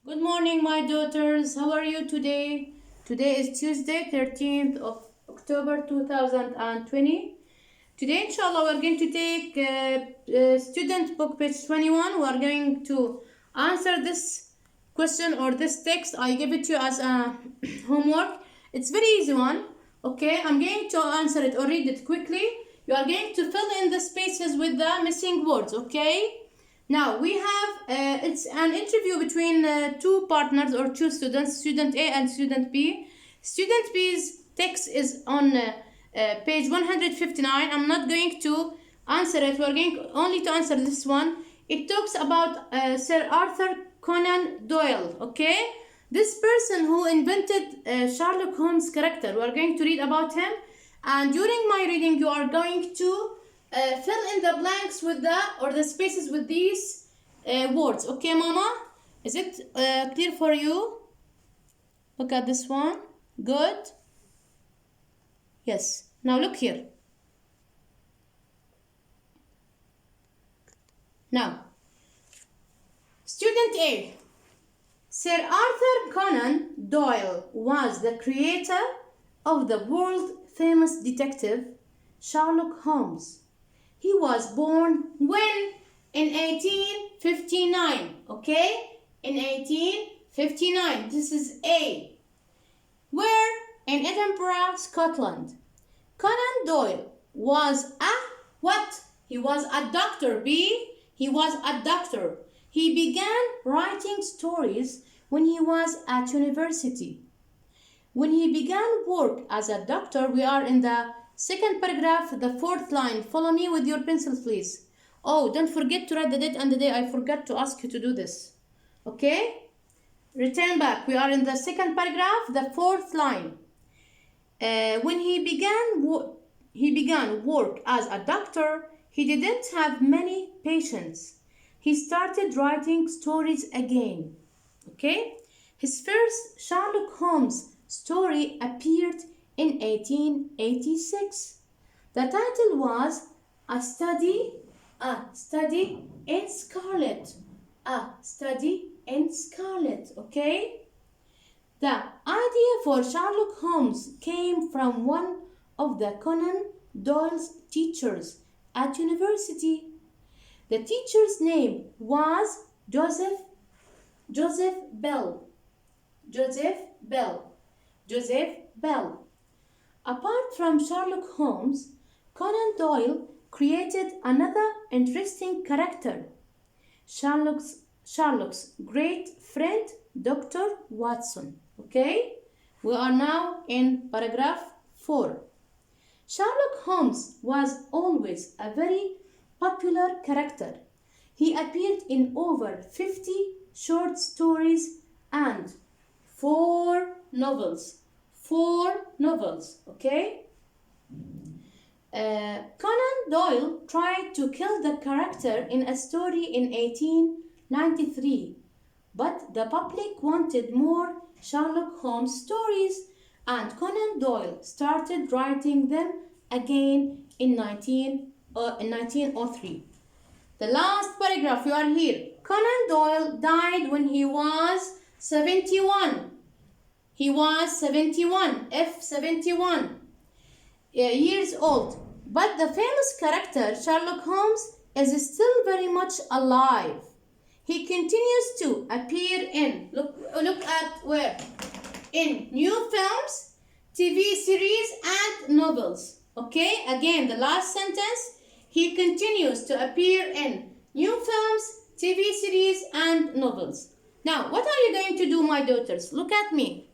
Good morning, my daughters. How are you today? Today is Tuesday, 13th of October 2020. Today, inshallah, we're going to take student book page 21. We're going to answer this question or this text. I give it to you as a homework. It's very easy one. Okay, I'm going to answer it or read it quickly. You are going to fill in the spaces with the missing words. Okay. Now we have it's an interview between two partners or two students, student A and student B. Student B's text is on page 159. I'm not going to answer it. We're going only to answer this one. It talks about Sir Arthur Conan Doyle. Okay, this person who invented Sherlock Holmes character. We're going to read about him, and during my reading, you are going to fill in the blanks with the spaces with these words. Okay, mama? Is it clear for you? Look at this one. Good. Yes. Now look here. Now, student A. Sir Arthur Conan Doyle was the creator of the world-famous detective Sherlock Holmes. He was born when? In 1859. Okay? In 1859. This is A. Where? In Edinburgh, Scotland. Conan Doyle was a what? He was a doctor. B. He was a doctor. He began writing stories when he was at university. When he began work as a doctor, we are in the second paragraph, the fourth line. Follow me with your pencil, please. Oh, don't forget to write the date and the day. I forgot to ask you to do this. Okay? Return back. We are in the second paragraph, the fourth line. When he began work as a doctor, he didn't have many patients. He started writing stories again. Okay? His first Sherlock Holmes story appeared in 1886. The title was A Study in Scarlet. A Study in Scarlet. Okay? The idea for Sherlock Holmes came from one of the Conan Doyle's teachers at university. The teacher's name was Joseph Bell. Joseph Bell. Apart from Sherlock Holmes, Conan Doyle created another interesting character, Sherlock's great friend, Dr. Watson. Okay? We are now in paragraph 4. Sherlock Holmes was always a very popular character. He appeared in over 50 short stories and 4 novels. 4 novels, okay? Conan Doyle tried to kill the character in a story in 1893, but the public wanted more Sherlock Holmes stories, and Conan Doyle started writing them again in 1903. The last paragraph, you are here. Conan Doyle died when he was 71. He was 71, F71 years old. But the famous character Sherlock Holmes is still very much alive. He continues to appear in, look at where? In new films, TV series and novels. Okay, again the last sentence. He continues to appear in new films, TV series and novels. Now, what are you going to do, my daughters? Look at me.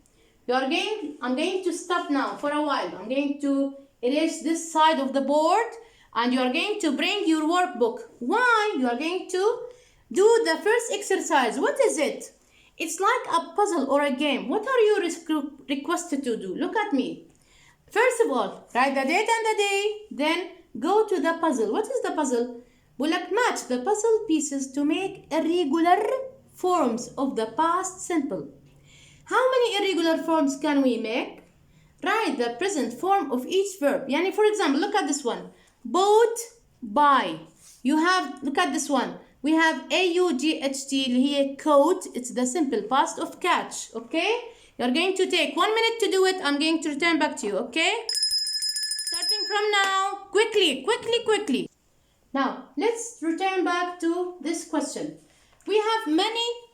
I'm going to stop now for a while. I'm going to erase this side of the board and you are going to bring your workbook. Why? You are going to do the first exercise. What is it? It's like a puzzle or a game. What are you requested to do? Look at me. First of all, write the date and the day. Then go to the puzzle. What is the puzzle? بقول لك match the puzzle pieces to make irregular forms of the past simple. How many irregular forms can we make? Write the present form of each verb. For example, look at this one. Bought, buy. You have, look at this one. We have AUGHT اللي هي caught. It's the simple past of catch. Okay? You're going to take 1 minute to do it. I'm going to return back to you. Okay? Starting from now. Quickly, quickly, quickly. Now, let's return back to this question. We have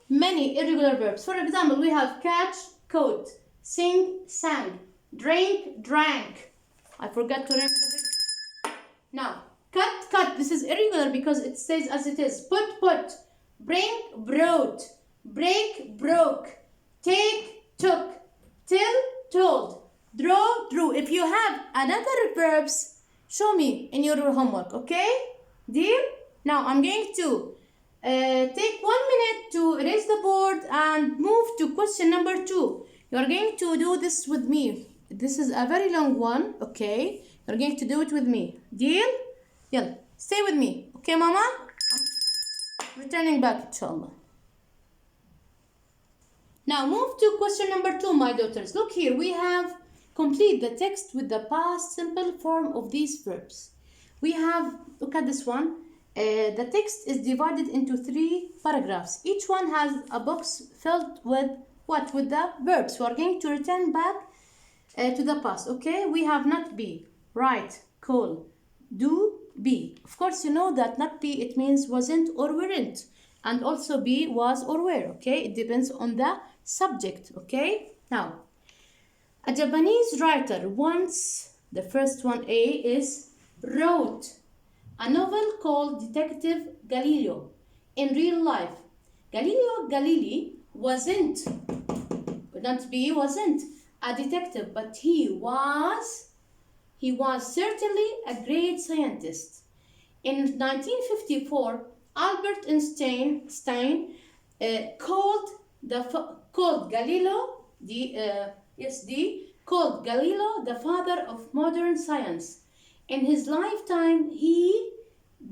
many irregular verbs. For example, we have catch, caught, sing, sang, drink, drank. I forgot to remember it. Now, cut. This is irregular because it stays as it is. Put. Bring, brought. Break, broke. Take, took. Tell, told. Draw, drew. If you have another verbs, show me in your homework, okay? Deal? Now I'm going to take 1 minute to erase the board and move to question number 2. You are going to do this with me. This is a very long one, okay? You're going to do it with me. Deal? Yeah. Stay with me. Okay, Mama? I'm returning back, inshallah. Now move to question number 2, my daughters. Look here. We have complete the text with the past simple form of these verbs. We have, look at this one. The text is divided into 3 paragraphs. Each one has a box filled with what? With the verbs. We are going to return back to the past, okay? We have not be, write, call, do, be. Of course, you know that not be, it means wasn't or weren't. And also be, was or were, okay? It depends on the subject, okay? Now, a Japanese writer once, the first one A is, wrote a novel called Detective Galileo. In real life, Galileo Galilei wasn't a detective, but he was certainly a great scientist. In 1954, Albert Einstein called Galileo the father of modern science. In his lifetime, he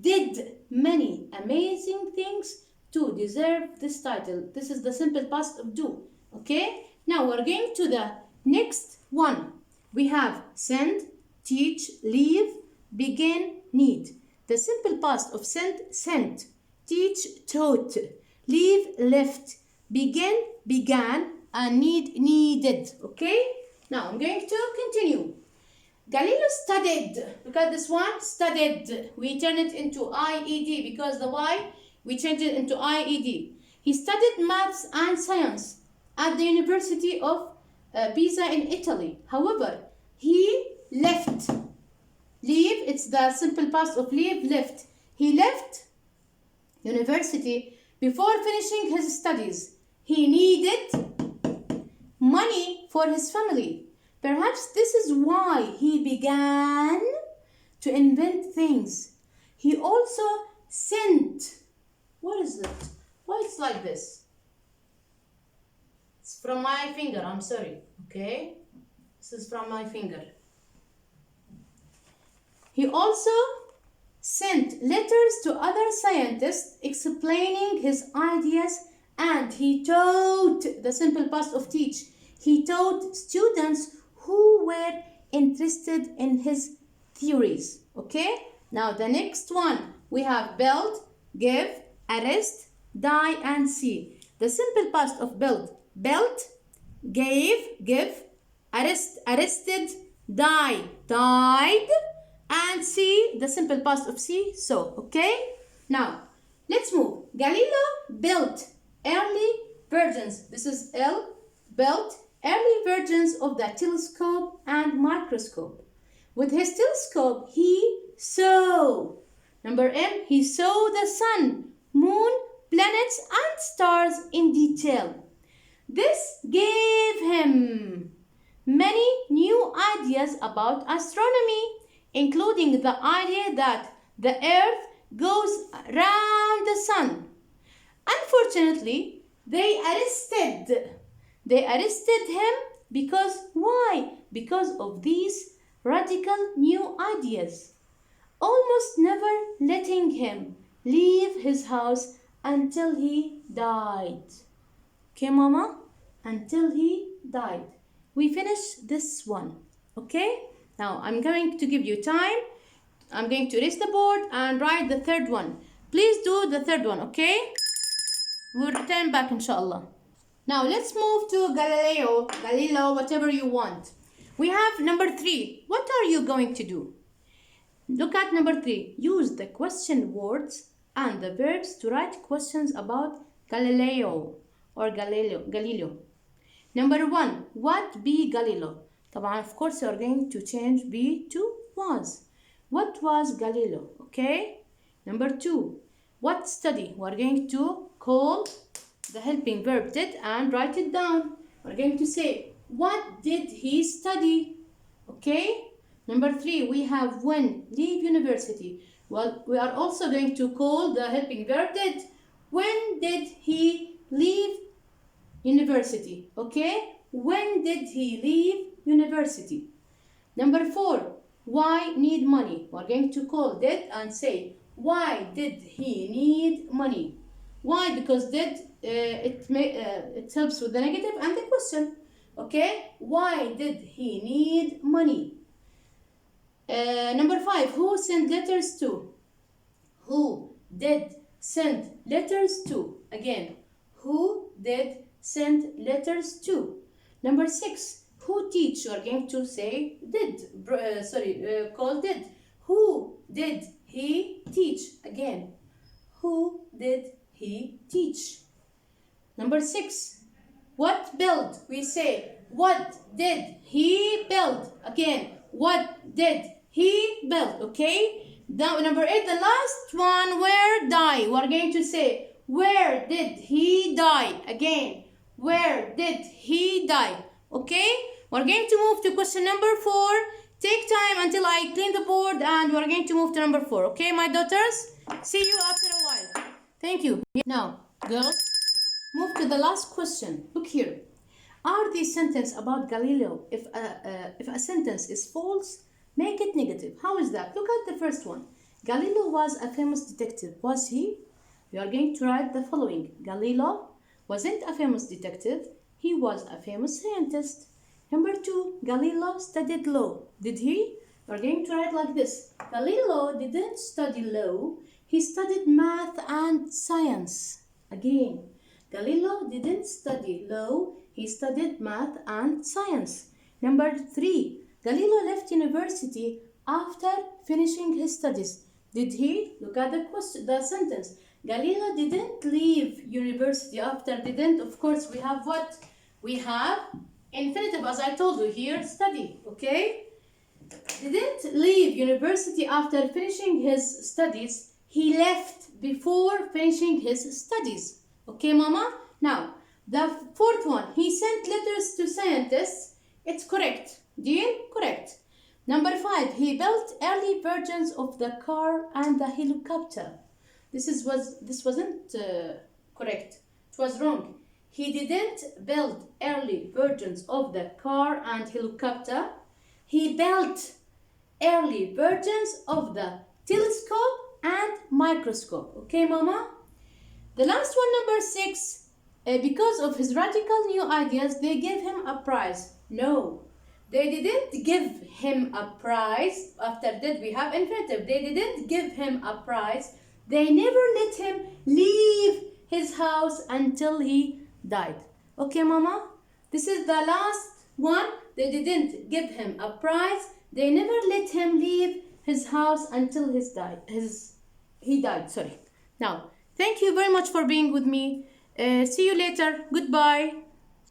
did many amazing things to deserve this title. This is the simple past of do. Okay? Now we're going to the next one. We have send, teach, leave, begin, need. The simple past of sent, teach, taught, leave, left, begin, began, and need, needed. Okay? Now I'm going to continue. Galileo studied. Look at this one. Studied. We turn it into IED because the Y, we change it into IED. He studied maths and science at the University of Pisa in Italy. However, he left. Leave, it's the simple past of leave, left. He left university before finishing his studies. He needed money for his family. Perhaps this is why he began to invent things. He also sent. What is it? Why it's like this? It's from my finger, I'm sorry. Okay? This is from my finger. He also sent letters to other scientists explaining his ideas, and he taught, the simple past of teach. He taught students who were interested in his theories. Okay? Now the next one, we have build, give, arrest, die, and see. The simple past of build, built, gave, give, arrested, die, died, and see, the simple past of see, so. Okay? Now, let's move. Galileo built early versions. This is L, built early versions of the telescope and microscope. With his telescope, he saw. Number M, he saw the sun, moon, planets, and stars in detail. This gave him many new ideas about astronomy, including the idea that the earth goes around the sun. Unfortunately, they arrested him because why? Because of these radical new ideas, almost never letting him leave his house until he died. Okay, Mama? Until he died. We finish this one. Okay? Now, I'm going to give you time. I'm going to erase the board and write the third one. Please do the third one, okay? We'll return back, inshallah. Now let's move to Galileo, whatever you want. We have number 3. What are you going to do? Look at number 3. Use the question words and the verbs to write questions about Galileo or Galileo. Number 1. What be Galileo? طبعا of course you are going to change be to was. What was Galileo? Okay. Number 2. What study? We are going to call the helping verb did and write it down. We're going to say, what did he study? Okay. Number 3, we have when, leave university. Well, we are also going to call the helping verb did. When did he leave university? Okay. When did he leave university? Number 4, why need money? We're going to call did and say, why did he need money? Why? Because did it helps with the negative and the question. Okay. Why did he need money? Number 5. Who sent letters to? Who did send letters to? Again, who did send letters to? Number 6. Who teach? You are going to say did. Call did. Who did he teach? Again, who did he teach? Number 6. What build? We say, what did he build? Again, what did he build? Okay. Now, number 8, the last one, where die? We're going to say, where did he die? Again, where did he die? Okay. We're going to move to question number 4. Take time until I clean the board and we're going to move to number 4. Okay, my daughters? See you after a while. Thank you. Now, girls, move to the last question. Look here. Are these sentences about Galileo? If a sentence is false, make it negative. How is that? Look at the first one. Galileo was a famous detective. Was he? We are going to write the following. Galileo wasn't a famous detective. He was a famous scientist. Number 2, Galileo studied law. Did he? We are going to write like this. Galileo didn't study law. He studied math and science. Again, Galileo didn't study law. He studied math and science. Number 3, Galileo left university after finishing his studies. Did he? Look at the sentence. Galileo didn't leave university after didn't. Of course, we have what? We have infinitive, as I told you here, study. Okay? Didn't leave university after finishing his studies. He left before finishing his studies. Okay, mama? Now, the fourth one, he sent letters to scientists. It's correct. Deal? Correct. Number 5, he built early versions of the car and the helicopter. This wasn't correct. It was wrong. He didn't build early versions of the car and helicopter. He built early versions of the telescope and microscope. Okay, mama? The last one, number 6, because of his radical new ideas, they gave him a prize. No, they didn't give him a prize. After that, we have infinitive. They didn't give him a prize. They never let him leave his house until he died. Okay, mama? This is the last one. They didn't give him a prize. They never let him leave his house until he died. Sorry. Now, thank you very much for being with me. See you later. Goodbye.